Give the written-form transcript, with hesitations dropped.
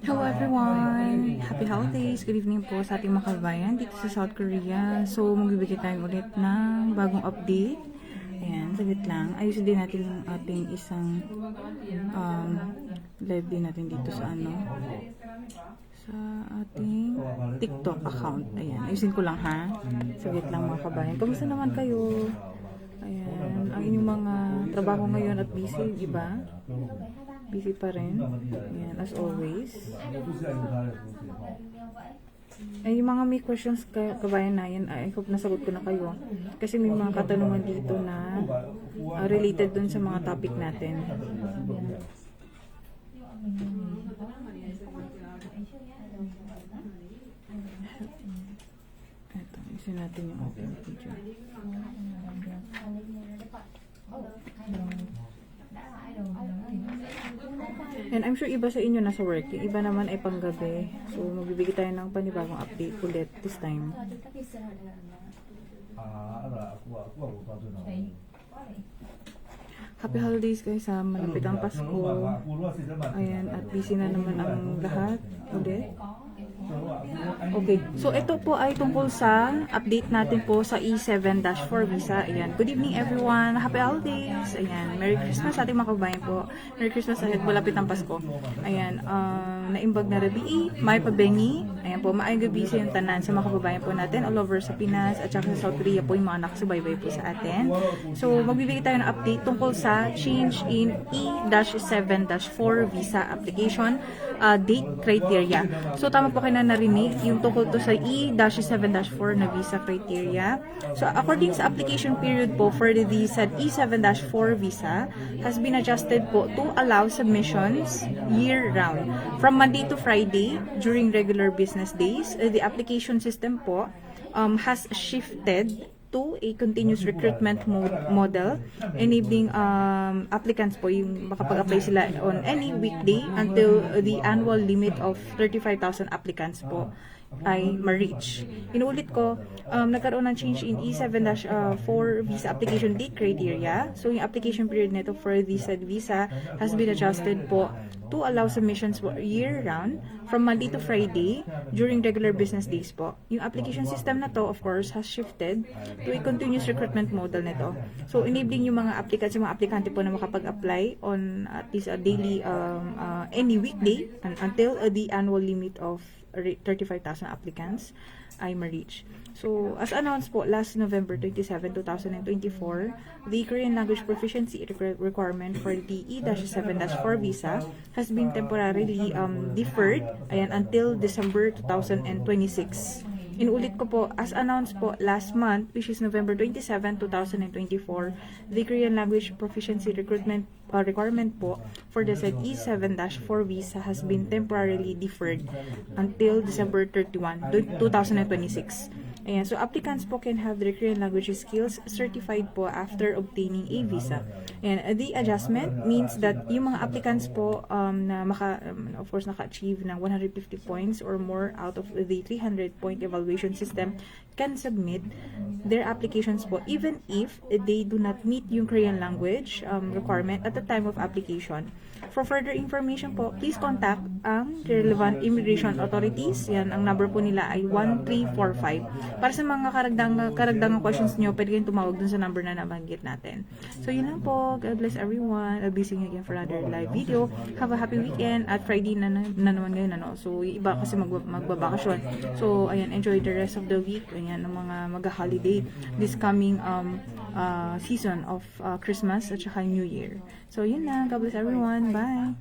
Hello everyone! Happy holidays! Good evening po sa ating mga kabayan dito sa South Korea. So, magbibigay tayo ulit ng bagong update. Ayan, saglit lang. Ayusin din natin yung ating isang live din natin dito sa sa ating TikTok account. Ayan, ayusin ko lang ha. Saglit lang mga kabayan. Kamusta naman kayo? Ayan, ang inyong mga trabaho ngayon at busy, di ba? Busy pa rin. Ayan, as always. Ay, yung mga may questions kabayan na yan, I hope nasagot ko na kayo. Kasi may mga katanungan dito na related dun sa mga topic natin. Ito, isin natin yung ating video. And I'm sure iba sa inyo nasa work, yung iba naman ay panggabi. So, magbibigay tayo ng panibagong update ulit this time. Happy holidays guys ha, malapit ang Pasko. Ayan, at busy na naman ang lahat ulit. Okay, so ito po ay tungkol sa update natin po sa E7-4 visa. Ayan, good evening everyone, happy holidays. Ayan, Merry Christmas sa ating mga kabayan po. Merry Christmas ahead, malapit ang Pasko. Ayan, naimbag na rabi, may pabengi. Ayan po, maayong gabi sa yung tanan sa mga kababayan po natin all over sa Pinas at saka sa South Korea po yung mga nakasubaybay po sa atin. So, magbibigay tayo ng update tungkol sa change in E-7-4 visa application date criteria. So, tama po kayo na narinig yung tungkol to sa E-7-4 na visa criteria. So, according sa application period po for the said E-7-4 visa has been adjusted po to allow submissions year-round from Monday to Friday during regular business days. The application system po has shifted to a continuous recruitment model, enabling applicants po yung makapag-apply sila on any weekday until the annual limit of 35,000 applicants po ay ma-reach. Inuulit ko, nagkaroon ng change in E7-4 visa application date criteria. So, yung application period nito for this visa has been adjusted po to allow submissions year-round from Monday to Friday during regular business days po. Yung application system na to, of course, has shifted to a continuous recruitment model nito. So, enabling yung mga applicants, yung mga aplikante po na makapag-apply on at least a daily, any weekday until the annual limit of 35,000 applicants ay ma-reach. So, as announced po last November 27, 2024, the Korean language proficiency requirement for the E-7-4 visa has been temporarily deferred until December 2026. Inulit ko po, as announced po last month, which is November 27, 2024, the Korean language proficiency recruitment requirement po for the said E7-4 visa has been temporarily deferred until December 31, 2026. Ayan, so applicants po can have their Korean language skills certified po after obtaining a visa. And the adjustment means that yung mga applicants po na of course naka-achieve ng 150 points or more out of the 300-point evaluation system can submit their applications po even if they do not meet yung Korean language requirement at the time of application. For further information po, please contact ang relevant immigration authorities. Yan, ang number po nila ay 1345. Para sa mga karagdagang questions nyo, pwede kayong tumawag dun sa number na nabanggit natin. So, yun lang po. God bless everyone. I'll be seeing you again for another live video. Have a happy weekend. At Friday na naman ngayon. So, yung iba kasi magbabakasyon. So, ayan, enjoy the rest of the week. Ayan, ng mga mag-holiday this coming season of Christmas at saka New Year. So, yun lang. God bless everyone. Bye!